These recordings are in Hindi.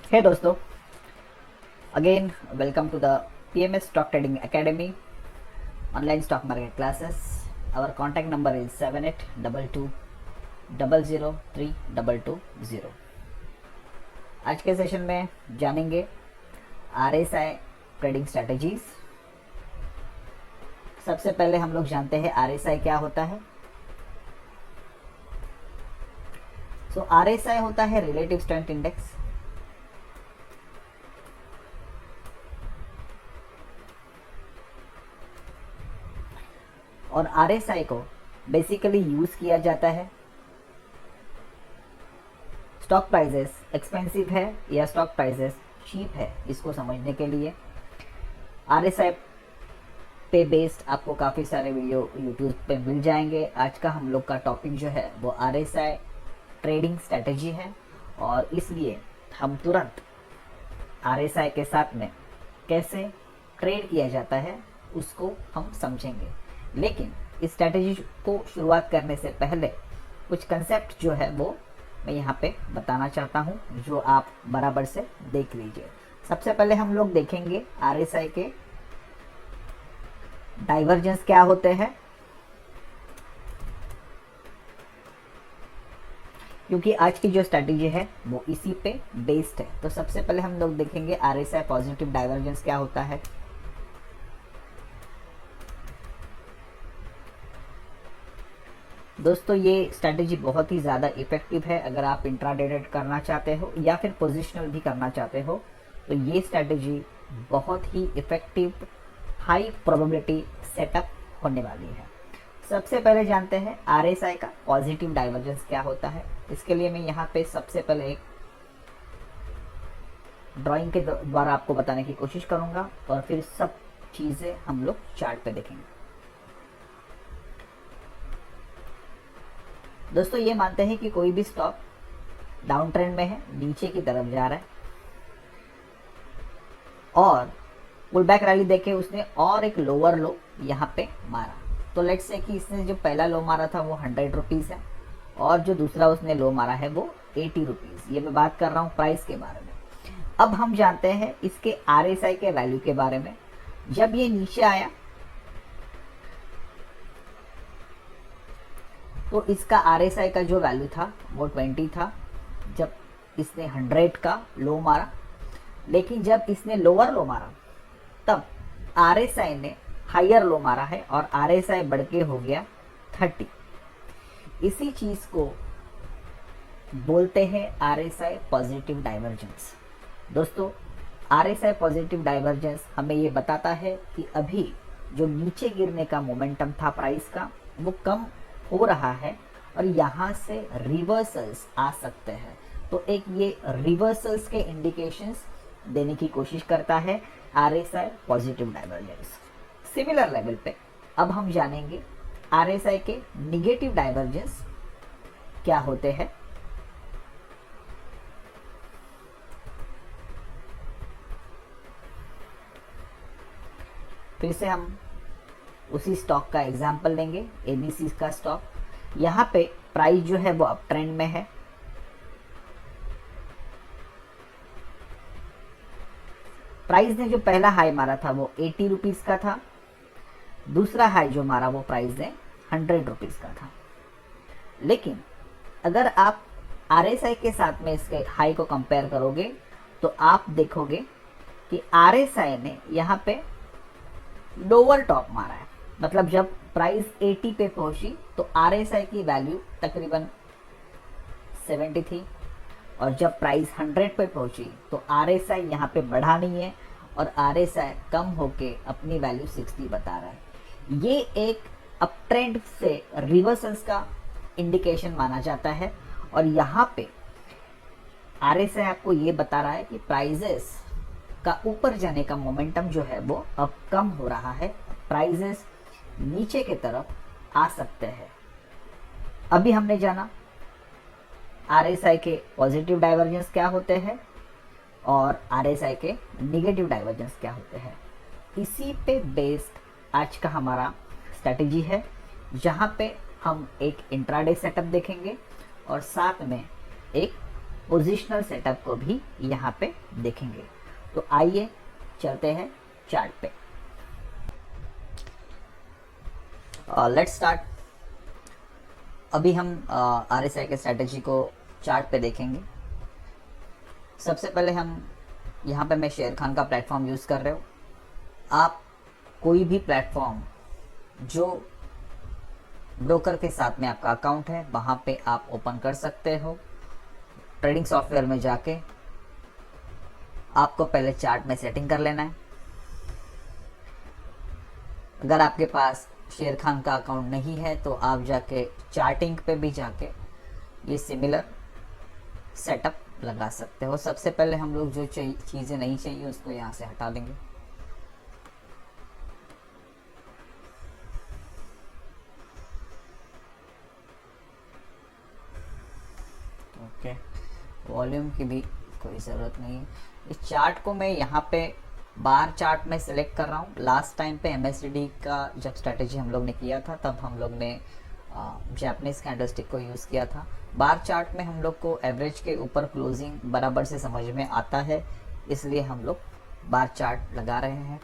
Hey दोस्तों, again welcome to the PMS Stock Trading Academy online stock market classes. Our contact number is 7822003220. आज के सेशन में जानेंगे RSI ट्रेडिंग स्ट्रेटजीज। सबसे पहले हम लोग जानते हैं RSI क्या होता है। RSI होता है रिलेटिव स्ट्रेंथ इंडेक्स। और RSI को बेसिकली यूज किया जाता है स्टॉक प्राइसेस एक्सपेंसिव है या स्टॉक प्राइसेस चीप है इसको समझने के लिए। RSI पे बेस्ड आपको काफ़ी सारे वीडियो यूट्यूब पे मिल जाएंगे। आज का हम लोग का टॉपिक जो है वो RSI ट्रेडिंग स्ट्रेटजी है और इसलिए हम तुरंत RSI के साथ में कैसे ट्रेड किया जाता है उसको हम समझेंगे। लेकिन इस स्ट्रैटेजी को शुरुआत करने से पहले कुछ कंसेप्ट जो है वो मैं यहाँ पे बताना चाहता हूँ, जो आप बराबर से देख लीजिए। सबसे पहले हम लोग देखेंगे RSI के डाइवर्जेंस क्या होते हैं, क्योंकि आज की जो स्ट्रैटेजी है वो इसी पे बेस्ड है। तो सबसे पहले हम लोग देखेंगे RSI पॉजिटिव डाइवर्जेंस क्या होता है। दोस्तों ये स्ट्रैटेजी बहुत ही ज़्यादा इफेक्टिव है अगर आप इंट्राडे ट्रेड करना चाहते हो या फिर पोजिशनल भी करना चाहते हो। तो ये स्ट्रैटेजी बहुत ही इफेक्टिव हाई प्रोबेबिलिटी सेटअप होने वाली है। सबसे पहले जानते हैं RSI का पॉजिटिव डाइवर्जेंस क्या होता है। इसके लिए मैं यहाँ पे सबसे पहले एक ड्राइंग के द्वारा आपको बताने की कोशिश करूँगा और फिर सब चीज़ें हम लोग चार्ट पे देखेंगे। दोस्तों ये मानते हैं कि कोई भी स्टॉक डाउन ट्रेंड में है, नीचे की तरफ जा रहा है और पुल बैक रैली देके उसने और एक लोअर लो यहाँ पे मारा। तो लेट्स से कि इसने जो पहला लो मारा था वो 100 रुपीज़ है और जो दूसरा उसने लो मारा है वो 80 रुपीज़। ये मैं बात कर रहा हूँ प्राइस के बारे में। अब हम जानते हैं इसके RSI के वैल्यू के बारे में। जब ये नीचे आया तो इसका RSI का जो वैल्यू था वो 20 था जब इसने 100 का लो मारा। लेकिन जब इसने लोअर लो मारा तब RSI ने हायर लो मारा है और RSI बढ़ के हो गया 30। इसी चीज को बोलते हैं RSI पॉजिटिव डाइवर्जेंस। दोस्तों RSI पॉजिटिव डाइवर्जेंस हमें ये बताता है कि अभी जो नीचे गिरने का मोमेंटम था प्राइस का वो कम हो रहा है और यहाँ से रिवर्सल्स आ सकते हैं। तो एक ये रिवर्सल्स के इंडिकेशंस देने की कोशिश करता है RSI positive divergence. Similar level पे अब हम जानेंगे RSI के निगेटिव डाइवर्जेंस क्या होते हैं। फिर से हम उसी स्टॉक का एग्जाम्पल लेंगे, ABC का स्टॉक। यहाँ पे प्राइस जो है वो अप ट्रेंड में है। प्राइस ने जो पहला हाई मारा था वो 80 रुपीज़ का था। दूसरा हाई जो मारा वो प्राइस ने 100 रुपीज़ का था। लेकिन अगर आप RSI के साथ में इसके हाई को कंपेयर करोगे तो आप देखोगे कि RSI ने यहाँ पे लोअर टॉप मारा है। मतलब जब प्राइस 80 पे पहुंची तो RSI की वैल्यू तकरीबन 70 थी और जब प्राइस 100 पे पहुंची तो RSI यहाँ पे बढ़ा नहीं है और RSI कम होके अपनी वैल्यू 60 बता रहा है। ये एक अप ट्रेंड से रिवर्सल्स का इंडिकेशन माना जाता है और यहाँ पे RSI आपको ये बता रहा है कि प्राइजेस का ऊपर जाने का मोमेंटम जो है वो अब कम हो रहा है। प्राइजेस नीचे की तरफ आ सकते हैं। अभी हमने जाना RSI के पॉजिटिव डाइवर्जेंस क्या होते हैं और RSI के निगेटिव डाइवर्जेंस क्या होते हैं। इसी पे बेस्ड आज का हमारा स्ट्रैटेजी है, जहाँ पे हम एक इंट्राडे सेटअप देखेंगे और साथ में एक पोजिशनल सेटअप को भी यहाँ पे देखेंगे। तो आइए चलते हैं चार्ट पे। Let's start. अभी हम RSI के स्ट्रेटेजी को चार्ट पे देखेंगे। सबसे पहले हम यहाँ पे मैं शेर खान का प्लेटफॉर्म यूज़ कर रहे हो। आप कोई भी प्लेटफॉर्म जो ब्रोकर के साथ में आपका अकाउंट है वहाँ पे आप ओपन कर सकते हो। ट्रेडिंग सॉफ्टवेयर में जाके आपको पहले चार्ट में सेटिंग कर लेना है। अगर आपके पास शेर खान का अकाउंट नहीं है तो आप जाके चार्टिंग पे भी जाके ये सिमिलर सेटअप लगा सकते हो। सबसे पहले हम लोग जो चीज़ें नहीं चाहिए उसको यहाँ से हटा देंगे। ओके, वॉल्यूम की भी कोई ज़रूरत नहीं है। इस चार्ट को मैं यहाँ पे बार चार्ट में सिलेक्ट कर रहा हूँ। लास्ट टाइम पे MACD का जब स्ट्रेटेजी हम लोग ने किया था तब हम लोग ने जापानीज कैंडलस्टिक को यूज़ किया था। बार चार्ट में हम लोग को एवरेज के ऊपर क्लोजिंग बराबर से समझ में आता है, इसलिए हम लोग बार चार्ट लगा रहे हैं।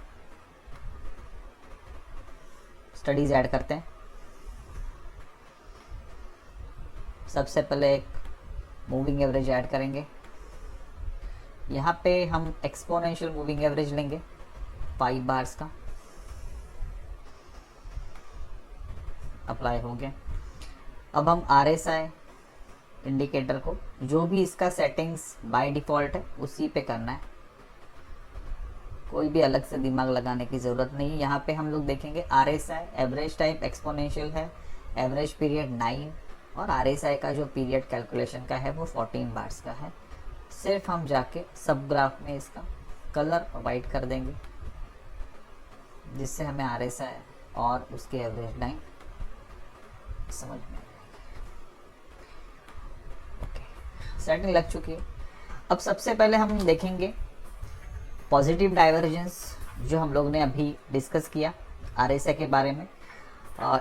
स्टडीज ऐड करते हैं। सबसे पहले एक मूविंग एवरेज ऐड करेंगे। यहाँ पे हम एक्सपोनेंशियल मूविंग एवरेज लेंगे 5 बार्स का। अप्लाई हो गया। अब हम RSI इंडिकेटर को, जो भी इसका सेटिंग्स बाय डिफ़ॉल्ट है उसी पे करना है, कोई भी अलग से दिमाग लगाने की ज़रूरत नहीं है। यहाँ पे हम लोग देखेंगे RSI एवरेज टाइप एक्सपोनेंशियल है, एवरेज पीरियड 9 और RSI का जो पीरियड कैलकुलेशन का है वो 14 बार्स का है। सिर्फ हम जाके सब ग्राफ में इसका कलर वाइट कर देंगे जिससे हमें RSI और उसके एवरेज लाइन समझ में आ जाएगी। ओके, सेटिंग लग चुकी है। अब सबसे पहले हम देखेंगे पॉजिटिव डाइवर्जेंस, जो हम लोग ने अभी डिस्कस किया RSI के बारे में।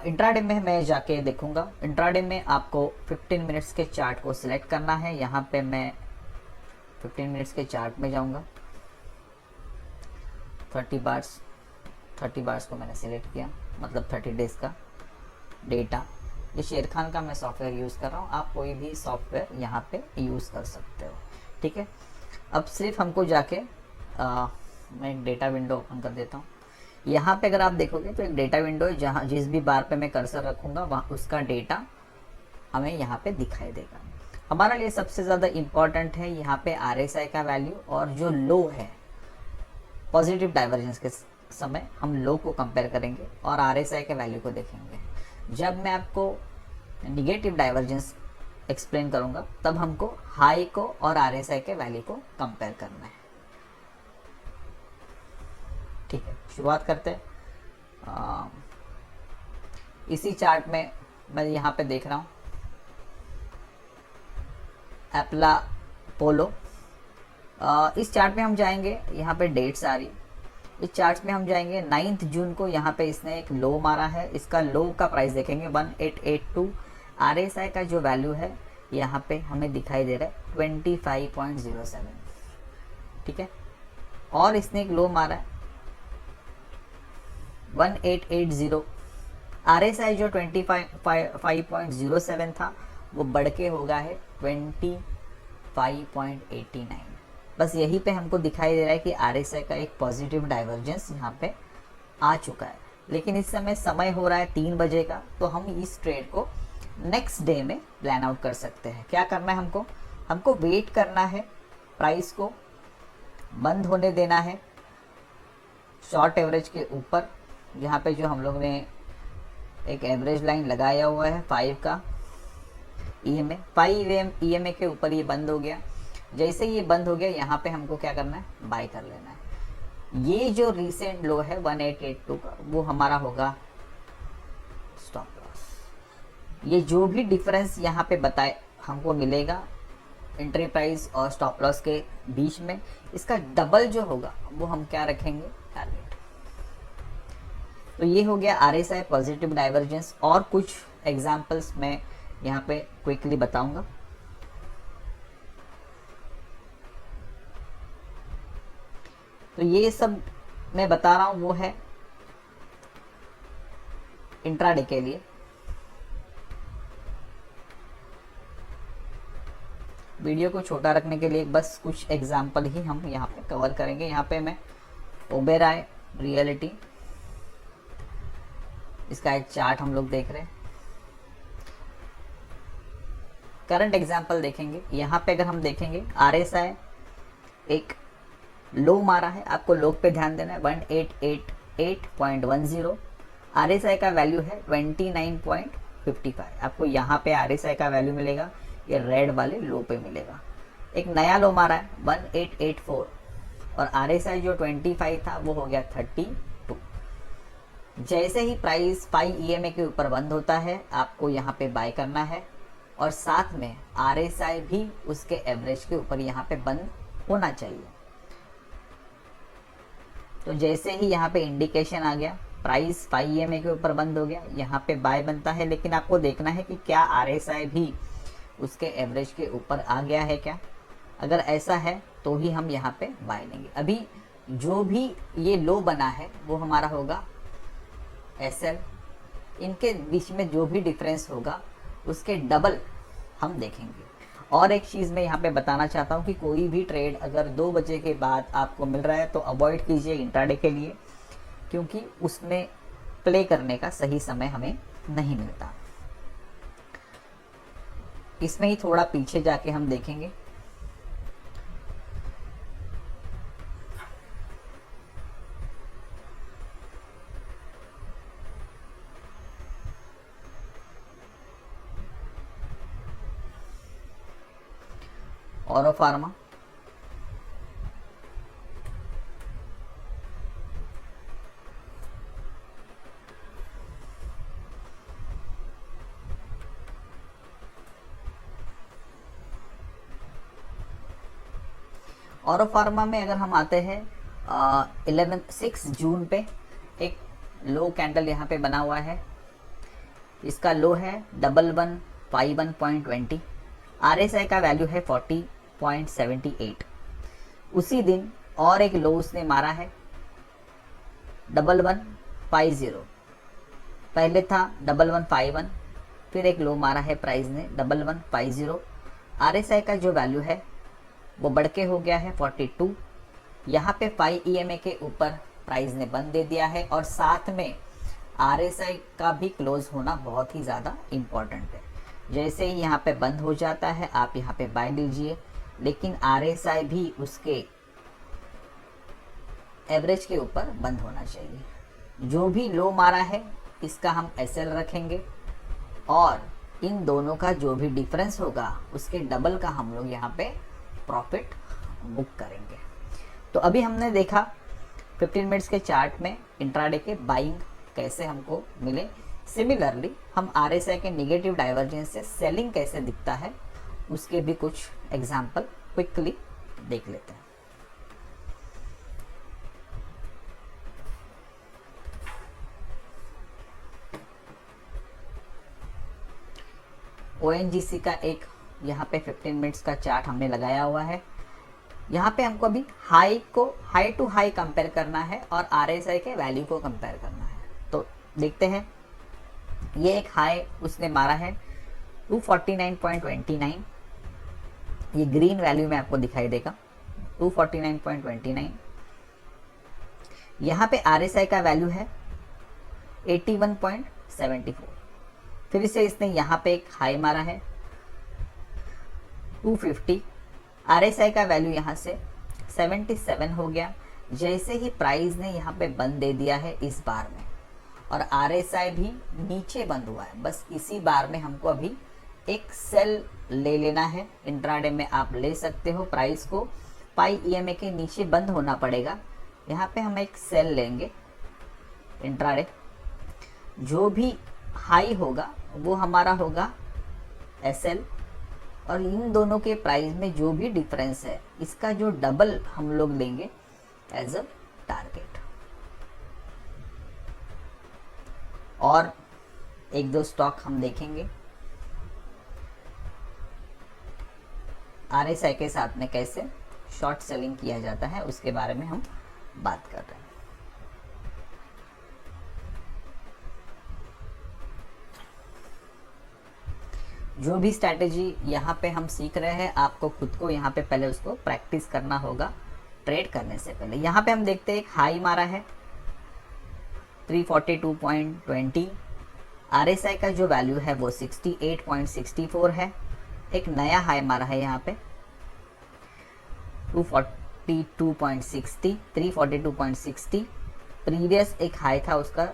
इंट्राडे में मैं जाके देखूंगा। इंट्राडे में आपको 15 मिनट्स के चार्ट को सिलेक्ट करना है। यहाँ पे मैं 15 मिनट्स के चार्ट में जाऊंगा। 30 बार्स को मैंने सिलेक्ट किया, मतलब 30 डेज का डेटा। ये शेर खान का मैं सॉफ्टवेयर यूज़ कर रहा हूँ, आप कोई भी सॉफ्टवेयर यहाँ पे यूज़ कर सकते हो। ठीक है, अब सिर्फ हमको जाके मैं एक डेटा विंडो ओपन कर देता हूँ। यहाँ पे अगर आप देखोगे तो एक डेटा विंडो है, जहाँ जिस भी बार पे मैं कर्सर रखूँगा वहाँ उसका डेटा हमें यहाँ पे दिखाई देगा। हमारे लिए सबसे ज़्यादा इम्पॉर्टेंट है यहाँ पे RSI का वैल्यू, और जो लो है पॉजिटिव डाइवर्जेंस के समय हम लो को कंपेयर करेंगे और RSI के वैल्यू को देखेंगे। जब मैं आपको निगेटिव डाइवर्जेंस एक्सप्लेन करूँगा तब हमको हाई को और RSI के वैल्यू को कंपेयर करना है। ठीक है, शुरुआत करते हैं। इसी चार्ट में मैं यहाँ पे देख रहा हूँ एप्ला पोलो। इस चार्ट में हम जाएंगे, यहाँ पे डेट्स आ रही। इस चार्ट में हम जाएंगे 9 जून को। यहाँ पे इसने एक लो मारा है, इसका लो का प्राइस देखेंगे 1882। RSI का जो वैल्यू है यहाँ पे हमें दिखाई दे रहा है 25.07। ठीक है, और इसने एक लो मारा है 1880। RSI जो 25.07 था वो बढ़ के हो गया है 25.89। बस यहीं पे हमको दिखाई दे रहा है कि RSI का एक पॉजिटिव डाइवर्जेंस यहाँ पे आ चुका है। लेकिन इस समय हो रहा है 3 बजे का, तो हम इस ट्रेड को नेक्स्ट डे में प्लान आउट कर सकते हैं। क्या करना है हमको वेट करना है, प्राइस को बंद होने देना है शॉर्ट एवरेज के ऊपर। यहाँ पे जो हम लोग ने एक एवरेज लाइन लगाया हुआ है 5 का EMA, 5 EMA के ऊपर ये बंद हो गया। जैसे ये बंद हो गया यहाँ पे हमको क्या करना है, बाय कर लेना है। ये जो रिसेंट लो है 1882 का वो हमारा होगा स्टॉप लॉस। ये जो भी डिफरेंस यहाँ पे बताए हमको मिलेगा एंट्री प्राइस और स्टॉप लॉस के बीच में, इसका डबल जो होगा वो हम क्या रखेंगे, टारगेट। तो ये हो गया RSI पॉजिटिव डाइवर्जेंस। और कुछ एग्जांपल्स मैं यहाँ पे क्विकली बताऊंगा। तो ये सब मैं बता रहा हूँ वो है इंट्राडे के लिए। वीडियो को छोटा रखने के लिए बस कुछ एग्जाम्पल ही हम यहाँ पे कवर करेंगे। यहाँ पे मैं ओबेरॉय रियलिटी, इसका एक चार्ट हम लोग देख रहे हैं। करंट एग्जाम्पल देखेंगे। यहाँ पे अगर हम देखेंगे RSI एक लो मारा है, आपको लो पे ध्यान देना है, 1888.10। RSI का वैल्यू है 29.55। आपको यहाँ पे RSI का वैल्यू मिलेगा, ये रेड वाले लो पे मिलेगा। एक नया लो मारा है 1884 और RSI जो 25 था वो हो गया 32। जैसे ही प्राइस 5 EMA के ऊपर बंद होता है आपको यहाँ पे बाय करना है और साथ में RSI भी उसके एवरेज के ऊपर यहाँ पे बंद होना चाहिए। तो जैसे ही यहाँ पे इंडिकेशन आ गया, प्राइस 5 EMA के ऊपर बंद हो गया, यहाँ पे बाय बनता है। लेकिन आपको देखना है कि क्या RSI भी उसके एवरेज के ऊपर आ गया है क्या। अगर ऐसा है तो ही हम यहाँ पे बाय लेंगे। अभी जो भी ये लो बना है वो हमारा होगा SL। इनके बीच में जो भी डिफरेंस होगा उसके डबल हम देखेंगे। और एक चीज़ मैं यहाँ पे बताना चाहता हूँ कि कोई भी ट्रेड अगर 2 बजे के बाद आपको मिल रहा है तो अवॉइड कीजिए इंट्राडे के लिए, क्योंकि उसमें प्ले करने का सही समय हमें नहीं मिलता। इसमें ही थोड़ा पीछे जाके हम देखेंगे। ऑरो फार्मा, ऑरो फार्मा में अगर हम आते हैं 6 जून पे एक लो कैंडल यहाँ पे बना हुआ है। इसका लो है 1151.20। RSI का वैल्यू है 40.78। उसी दिन और एक लो उसने मारा है 1150। पहले था 1151, फिर एक लो मारा है प्राइस ने 1150। RSI का जो वैल्यू है वो बढ़ के हो गया है 42। यहाँ पे 5 EMA के ऊपर प्राइस ने बंद दे दिया है और साथ में RSI का भी क्लोज होना बहुत ही ज़्यादा इम्पॉर्टेंट है। जैसे ही यहाँ पे बंद हो जाता है आप यहाँ पे बाय लीजिए, लेकिन RSI भी उसके एवरेज के ऊपर बंद होना चाहिए। जो भी लो मारा है इसका हम SL रखेंगे और इन दोनों का जो भी डिफरेंस होगा उसके डबल का हम लोग यहाँ पे प्रॉफिट बुक करेंगे। तो अभी हमने देखा 15 मिनट्स के चार्ट में इंट्राडे के बाइंग कैसे हमको मिले। सिमिलरली हम RSI के निगेटिव डाइवर्जेंस से सेलिंग कैसे दिखता है उसके भी कुछ एग्जांपल क्विकली देख लेते हैं। ONGC का एक यहाँ पे 15 मिनट्स का चार्ट हमने लगाया हुआ है। यहाँ पे हमको अभी हाई टू हाई कंपेयर करना है और RSI के वैल्यू को कंपेयर करना है। तो देखते हैं, ये एक हाई उसने मारा है 249.29। ये ग्रीन वैल्यू में आपको दिखाई देगा 249.29। यहाँ पे RSI का वैल्यू है 81.74। फिर से इसने यहाँ पे एक हाई मारा है 250। RSI का वैल्यू यहाँ से 77 हो गया। जैसे ही प्राइस ने यहाँ पे बंद दे दिया है इस बार में और RSI भी नीचे बंद हुआ है, बस इसी बार में हमको अभी एक सेल ले लेना है। इंट्राडे में आप ले सकते हो, प्राइस को 5 EMA के नीचे बंद होना पड़ेगा। यहाँ पे हम एक सेल लेंगे इंट्राडे। जो भी हाई होगा वो हमारा होगा SL और इन दोनों के प्राइस में जो भी डिफरेंस है इसका जो डबल हम लोग लेंगे एज अ टारगेट। और एक दो स्टॉक हम देखेंगे RSI के साथ में कैसे शॉर्ट सेलिंग किया जाता है उसके बारे में हम बात कर रहे हैं। जो भी स्ट्रैटेजी यहाँ पे हम सीख रहे हैं, आपको खुद को यहाँ पे पहले उसको प्रैक्टिस करना होगा ट्रेड करने से पहले। यहाँ पे हम देखते हैं एक हाई मारा है 342.20, RSI का जो वैल्यू है वो 68.64 है। एक नया हाई मारा है यहाँ पे 242.60, 342.60। प्रीवियस एक हाई था उसका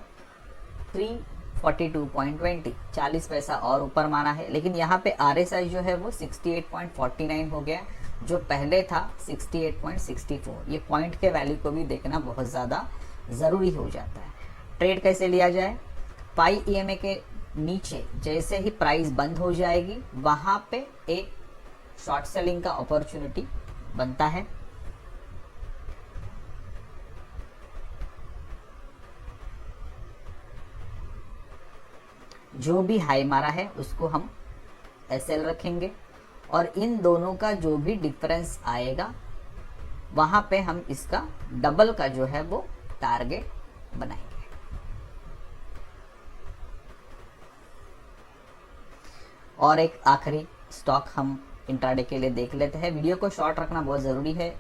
342.20, 40 पैसा और ऊपर मारा है। लेकिन यहाँ पे RSI जो है वो 68.49 हो गया, जो पहले था 68.64। ये पॉइंट के वैल्यू को भी देखना बहुत ज़्यादा ज़रूरी हो जाता है। ट्रेड कैसे लिया जाए? पाई EMA के नीचे जैसे ही प्राइस बंद हो जाएगी, वहाँ पे एक शॉर्ट सेलिंग का अपॉर्चुनिटी बनता है। जो भी हाई मारा है उसको हम SL रखेंगे और इन दोनों का जो भी डिफरेंस आएगा वहां पे हम इसका डबल का जो है वो टारगेट बनाएंगे। और एक आखिरी स्टॉक हम इंट्राडे के लिए देख लेते हैं। वीडियो को शॉर्ट रखना बहुत ज़रूरी है,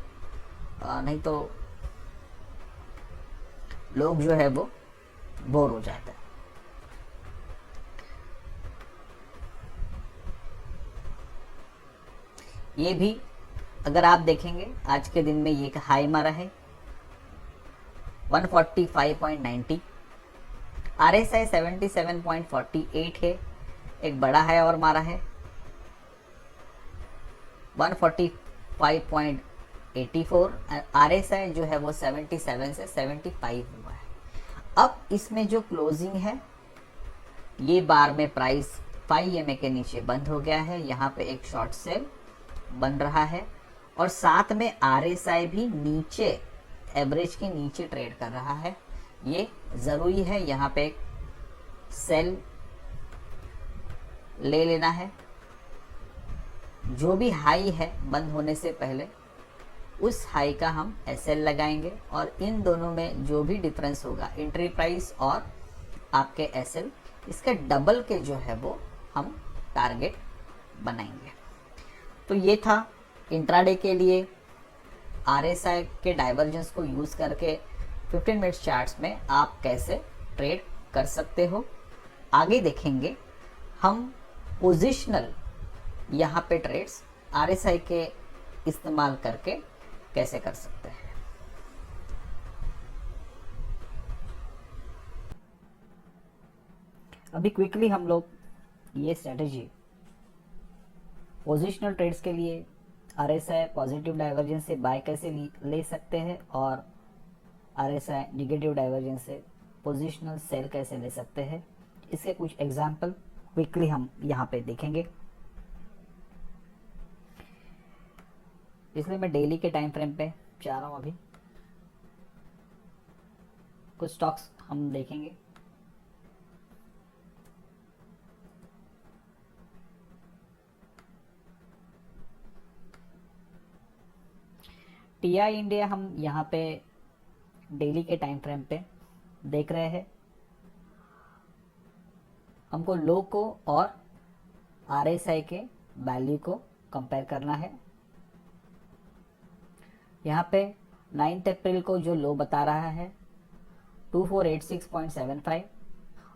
नहीं तो लोग जो है वो बोर हो जाते हैं। ये भी अगर आप देखेंगे आज के दिन में ये हाई मारा है 145.90, RSI 77.48 है। एक बड़ा है और मारा है 145.84, RSI जो है वो 77 से 75 हुआ है। अब इसमें जो क्लोजिंग है, ये बार में प्राइस 5 EMA के नीचे बंद हो गया है। यहाँ पे एक शॉर्ट सेल बन रहा है और साथ में RSI भी नीचे, एवरेज के नीचे ट्रेड कर रहा है। ये ज़रूरी है, यहाँ पे एक सेल ले लेना है। जो भी हाई है बंद होने से पहले उस हाई का हम SL लगाएंगे और इन दोनों में जो भी डिफरेंस होगा, एंट्री प्राइस और आपके SL, इसके डबल के जो है वो हम टारगेट बनाएंगे। तो ये था इंट्राडे के लिए RSI के डाइवर्जेंस को यूज़ करके 15 मिनट्स चार्ट्स में आप कैसे ट्रेड कर सकते हो। आगे देखेंगे हम पोजिशनल यहाँ पे ट्रेड्स RSI के इस्तेमाल करके कैसे कर सकते हैं। अभी क्विकली हम लोग ये स्ट्रेटेजी पोजिशनल ट्रेड्स के लिए RSI पॉजिटिव डाइवर्जेंस से बाय कैसे ले सकते हैं और RSI निगेटिव डाइवर्जेंस से पोजिशनल सेल कैसे ले सकते हैं, इसके कुछ एग्जांपल क्विकली हम यहाँ पे देखेंगे। इसलिए मैं डेली के टाइम फ्रेम पे जा रहा हूँ। अभी कुछ स्टॉक्स हम देखेंगे। TI इंडिया हम यहाँ पे डेली के टाइम फ्रेम पे देख रहे हैं। हमको लो को और RSI के वैल्यू को कंपेयर करना है। यहाँ पे 9 अप्रैल को जो लो बता रहा है 2486.75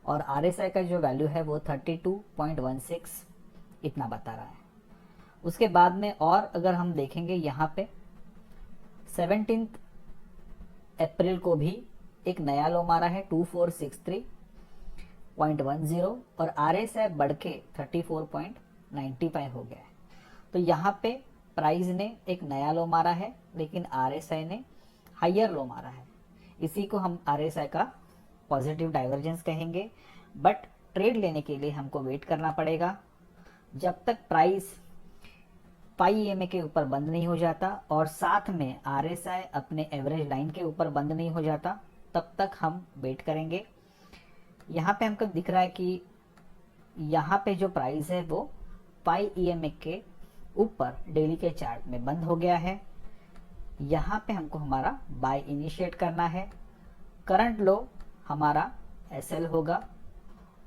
और RSI का जो वैल्यू है वो 32.16 इतना बता रहा है। उसके बाद में और अगर हम देखेंगे यहाँ पे 17 अप्रैल को भी एक नया लो मारा है 2463.10 और RSI बढ़ के 34.95 हो गया है। तो यहाँ पे प्राइस ने एक नया लो मारा है लेकिन RSI ने हायर लो मारा है। इसी को हम RSI का पॉजिटिव डाइवर्जेंस कहेंगे। बट ट्रेड लेने के लिए हमको वेट करना पड़ेगा जब तक प्राइस पाई EMA के ऊपर बंद नहीं हो जाता और साथ में RSI अपने एवरेज लाइन के ऊपर बंद नहीं हो जाता, तब तक हम वेट करेंगे। यहाँ पे हमको दिख रहा है कि यहाँ पे जो प्राइस है वो पाई EMA के ऊपर डेली के चार्ट में बंद हो गया है। यहाँ पे हमको हमारा बाय इनिशिएट करना है। करंट लो हमारा एसएल होगा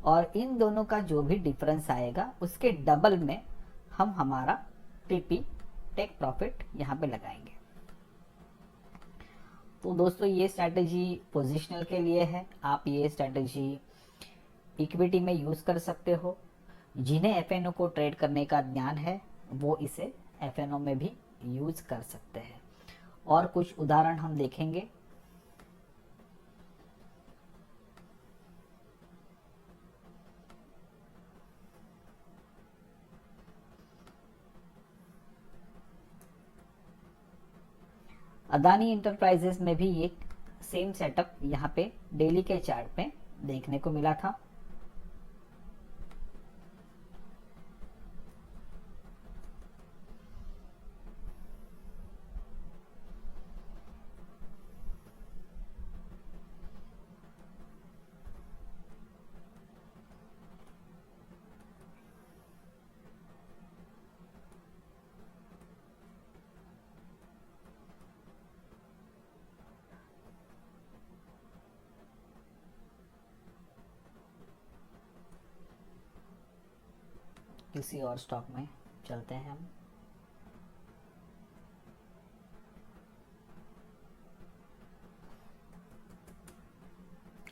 और इन दोनों का जो भी डिफरेंस आएगा उसके डबल में हम हमारा टीपी टेक प्रॉफिट यहाँ पे लगाएंगे। तो दोस्तों ये स्ट्रैटेजी पोजिशनल के लिए है, आप ये स्ट्रैटेजी इक्विटी में यूज कर सकते हो। जिन्हें एफएनओ को ट्रेड करने का ज्ञान है वो इसे एफएनओ में भी यूज कर सकते हैं। और कुछ उदाहरण हम देखेंगे। अदानी इंटरप्राइजेस में भी एक सेम सेटअप यहाँ पे डेली के चार्ट पे देखने को मिला था। किसी और स्टॉक में चलते हैं हम।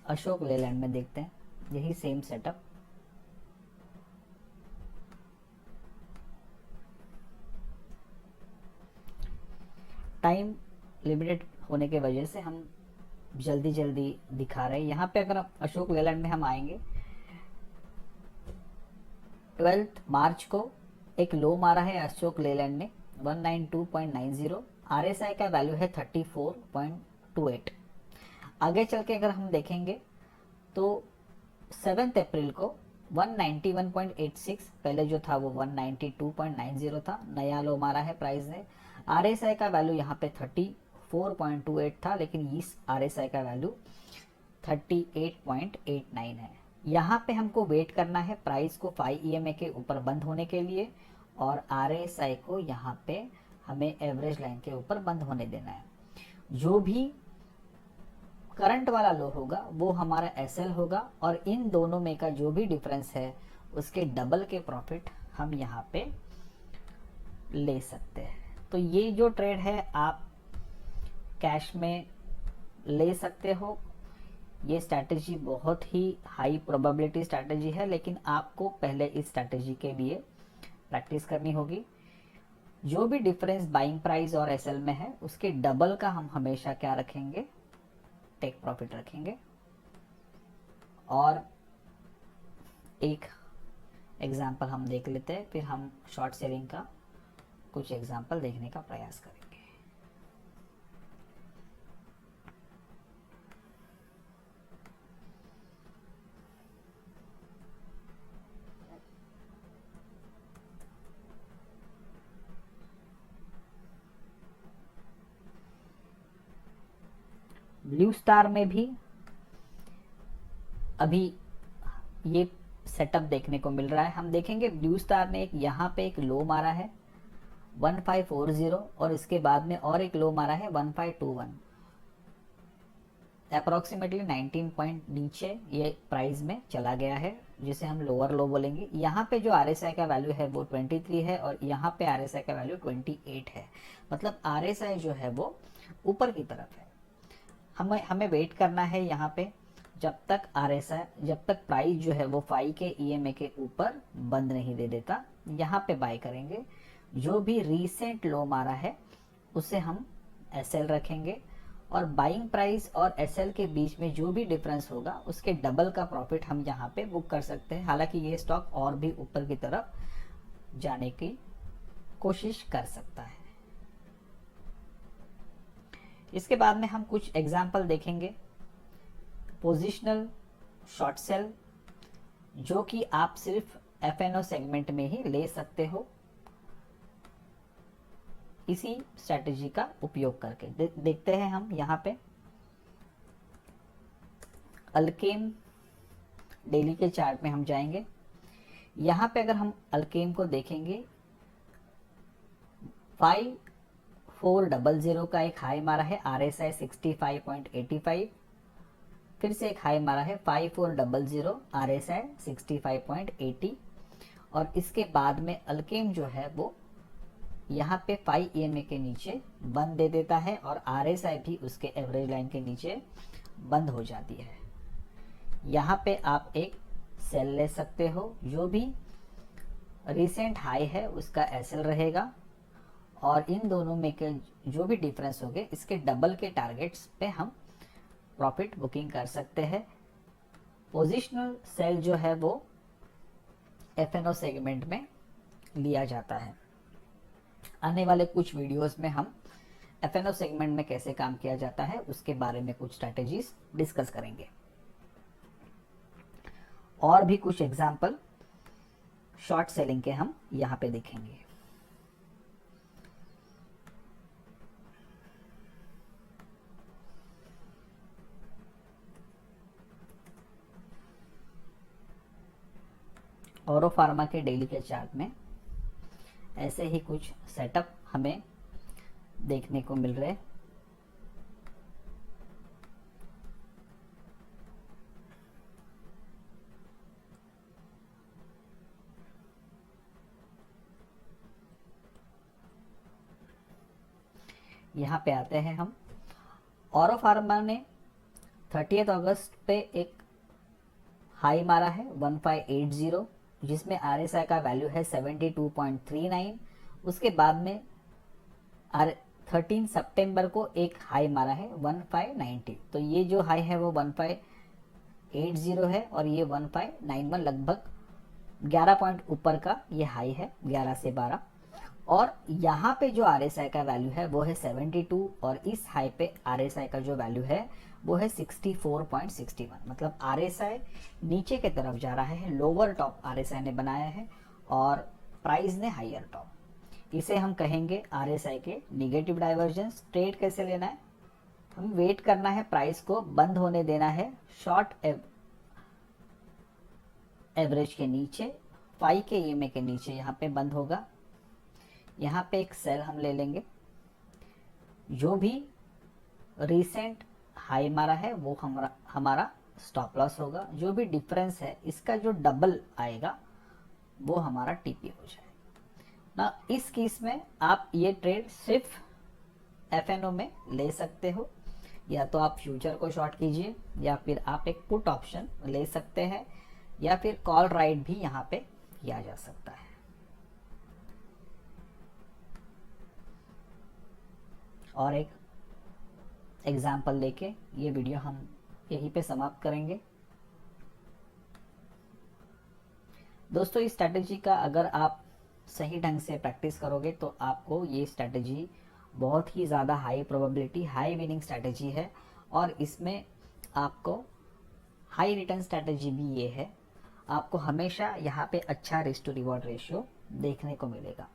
अशोक लेलैंड में देखते हैं यही सेम सेटअप। टाइम लिमिटेड होने के वजह से हम जल्दी जल्दी दिखा रहे हैं। यहाँ पे अगर अशोक लेलैंड में हम आएंगे 12 मार्च को एक लो मारा है अशोक लेलैंड ने 192.90। आरएसआई का वैल्यू है 34.28। आगे चल के अगर हम देखेंगे तो 7 अप्रैल को 191.86, पहले जो था वो 192.90 था, नया लो मारा है प्राइस ने। आरएसआई का वैल्यू यहाँ पे 34.28 था, लेकिन इस आरएसआई का वैल्यू 38.89 है। यहाँ पे हमको वेट करना है प्राइस को 5 EMA के ऊपर बंद होने के लिए और RSI को यहाँ पे हमें एवरेज लाइन के ऊपर बंद होने देना है। जो भी करंट वाला लो होगा वो हमारा SL होगा और इन दोनों में का जो भी डिफरेंस है उसके डबल के प्रॉफिट हम यहाँ पे ले सकते हैं। तो ये जो ट्रेड है आप कैश में ले सकते हो। ये स्ट्रैटेजी बहुत ही हाई प्रोबेबिलिटी स्ट्रैटेजी है, लेकिन आपको पहले इस स्ट्रैटेजी के लिए प्रैक्टिस करनी होगी। जो भी डिफरेंस बाइंग प्राइस और एसएल में है उसके डबल का हम हमेशा क्या रखेंगे, टेक प्रॉफिट रखेंगे। और एक एग्जांपल हम देख लेते हैं, फिर हम शॉर्ट सेलिंग का कुछ एग्जांपल देखने का प्रयास करेंगे। ब्लू स्टार में भी अभी ये सेटअप देखने को मिल रहा है। हम देखेंगे ब्लू स्टार ने एक यहाँ पे एक लो मारा है 1540 और इसके बाद में और एक लो मारा है 1521, अप्रोक्सीमेटली 19 पॉइंट नीचे ये प्राइस में चला गया है, जिसे हम लोअर लो बोलेंगे। यहाँ पे जो आरएसआई का वैल्यू है वो 23 है और यहाँ पे आरएसआई का वैल्यू 28 है। मतलब आरएसआई जो है वो ऊपर की तरफ है। हमें वेट करना है यहाँ पे जब तक प्राइस जो है वो 5 के ईएमए के ऊपर बंद नहीं दे देता। यहाँ पे बाय करेंगे। जो भी रीसेंट लो मारा है उसे हम एसएल रखेंगे और बाइंग प्राइस और एसएल के बीच में जो भी डिफरेंस होगा उसके डबल का प्रॉफिट हम यहाँ पे बुक कर सकते हैं। हालांकि ये स्टॉक और भी ऊपर की तरफ जाने की कोशिश कर सकता है। इसके बाद में हम कुछ एग्जाम्पल देखेंगे। पोजिशनल शॉर्ट सेल जो कि आप सिर्फ एफएनओ सेगमेंट में ही ले सकते हो इसी स्ट्रेटेजी का उपयोग करके। देखते हैं हम यहाँ पे अल्केम डेली के चार्ट में हम जाएंगे। यहाँ पे अगर हम अल्केम को देखेंगे 5400 का एक हाई मारा है, RSI 65.85, फिर से एक हाई मारा है 5400, RSI 65.80, और इसके बाद में अल्केम जो है वो यहाँ पे 5 EMA के नीचे बंद दे देता है और RSI भी उसके एवरेज लाइन के नीचे बंद हो जाती है। यहाँ पे आप एक सेल ले सकते हो, जो भी रिसेंट हाई है उसका SL रहेगा, और इन दोनों में के जो भी डिफरेंस होंगे इसके डबल के टारगेट्स पे हम प्रॉफिट बुकिंग कर सकते हैं। पोजिशनल सेल जो है वो FNO सेगमेंट में लिया जाता है। आने वाले कुछ वीडियोस में हम FNO सेगमेंट में कैसे काम किया जाता है उसके बारे में कुछ स्ट्रैटेजीज डिस्कस करेंगे, और भी कुछ एग्जांपल शॉर्ट सेलिंग के हम यहाँ पे देखेंगे। औरो फार्मा के डेली के चार्ट में ऐसे ही कुछ सेटअप हमें देखने को मिल रहे। यहाँ पे आते हैं हम। औरो फार्मा ने 30 अगस्त पे एक हाई मारा है 1580, जिसमें RSI का वैल्यू है 72.39। उसके बाद में 13 सितंबर को एक हाई मारा है 1590। तो ये जो हाई है वो 1580 है और ये 1591, लगभग 11 पॉइंट ऊपर का ये हाई है, 11 से 12। और यहाँ पे जो RSI का वैल्यू है वो है 72, और इस हाई पे RSI का जो वैल्यू है वो है 64.61। मतलब RSI नीचे के तरफ जा रहा है, लोअर टॉप RSI ने बनाया है और प्राइस ने हायर टॉप। इसे हम कहेंगे RSI के निगेटिव डाइवर्जेंस। ट्रेड कैसे लेना है, हम वेट करना है, प्राइस को बंद होने देना है शॉर्ट एवरेज के नीचे, 5 के EMA के नीचे यहाँ पे बंद होगा। यहाँ पे एक सेल हम ले लेंगे, जो भी रिसेंट हाई मारा है वो हमारा स्टॉप लॉस होगा। जो भी डिफरेंस है इसका जो डबल आएगा वो हमारा TP हो जाएगा ना। इस केस में आप ये ट्रेड सिर्फ FNO में ले सकते हो, या तो आप फ्यूचर को शॉर्ट कीजिए, या फिर आप एक पुट ऑप्शन ले सकते हैं, या फिर कॉल राइट भी यहाँ पे किया जा सकता है। और एक एग्जाम्पल लेके ये वीडियो हम यहीं पे समाप्त करेंगे। दोस्तों, इस स्ट्रैटेजी का अगर आप सही ढंग से प्रैक्टिस करोगे तो आपको ये स्ट्रैटेजी बहुत ही ज़्यादा high probability, high winning strategy है, और इसमें आपको हाई रिटर्न स्ट्रैटेजी भी ये है। आपको हमेशा यहाँ पे अच्छा रिस्क टू रिवॉर्ड रेशियो देखने को मिलेगा।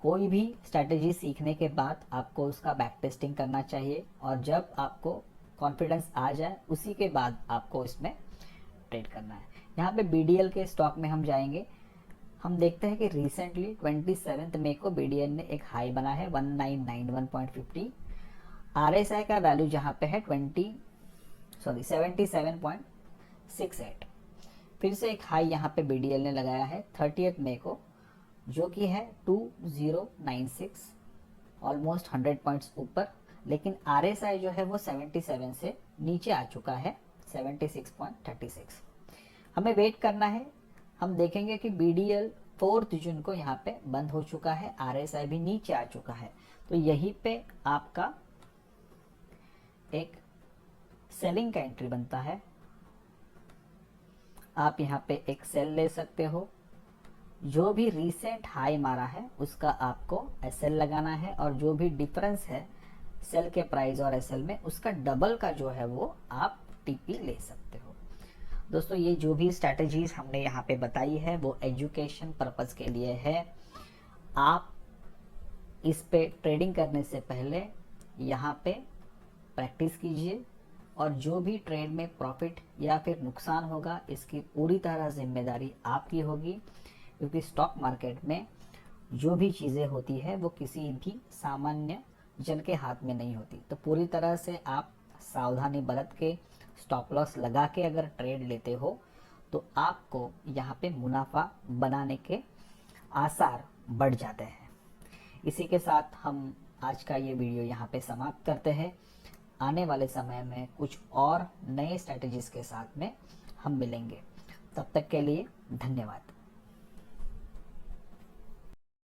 कोई भी स्ट्रैटेजी सीखने के बाद आपको उसका बैक टेस्टिंग करना चाहिए, और जब आपको कॉन्फिडेंस आ जाए उसी के बाद आपको इसमें ट्रेड करना है। यहाँ पे BDL के स्टॉक में हम जाएंगे। हम देखते हैं कि रिसेंटली 27 मई को BDL ने एक हाई बना है 1991.50। RSI का वैल्यू जहाँ पे है 77.68। फिर से एक हाई यहाँ पे BDL ने लगाया है 30 मई को, जो कि है 2096, ऑलमोस्ट 100 पॉइंट्स ऊपर। लेकिन RSI जो है वो 77 से नीचे आ चुका है 76.36। हमें वेट करना है। हम देखेंगे कि BDL 4 जून को यहाँ पे बंद हो चुका है, RSI भी नीचे आ चुका है, तो यहीं पे आपका एक सेलिंग का एंट्री बनता है। आप यहाँ पे एक सेल ले सकते हो। जो भी रिसेंट हाई मारा है उसका आपको SL लगाना है, और जो भी डिफरेंस है सेल के प्राइस और SL में उसका डबल का जो है वो आप TP ले सकते हो। दोस्तों, ये जो भी स्ट्रैटेजीज हमने यहाँ पे बताई है वो एजुकेशन पर्पस के लिए है। आप इस पे ट्रेडिंग करने से पहले यहाँ पे प्रैक्टिस कीजिए, और जो भी ट्रेड में प्रॉफिट या फिर नुकसान होगा इसकी पूरी तरह जिम्मेदारी आपकी होगी, क्योंकि स्टॉक मार्केट में जो भी चीज़ें होती है वो किसी भी सामान्य जन के हाथ में नहीं होती। तो पूरी तरह से आप सावधानी बरत के स्टॉप लॉस लगा के अगर ट्रेड लेते हो तो आपको यहाँ पे मुनाफा बनाने के आसार बढ़ जाते हैं। इसी के साथ हम आज का ये वीडियो यहाँ पे समाप्त करते हैं। आने वाले समय में कुछ और नए स्ट्रेटजीज के साथ में हम मिलेंगे। तब तक के लिए धन्यवाद।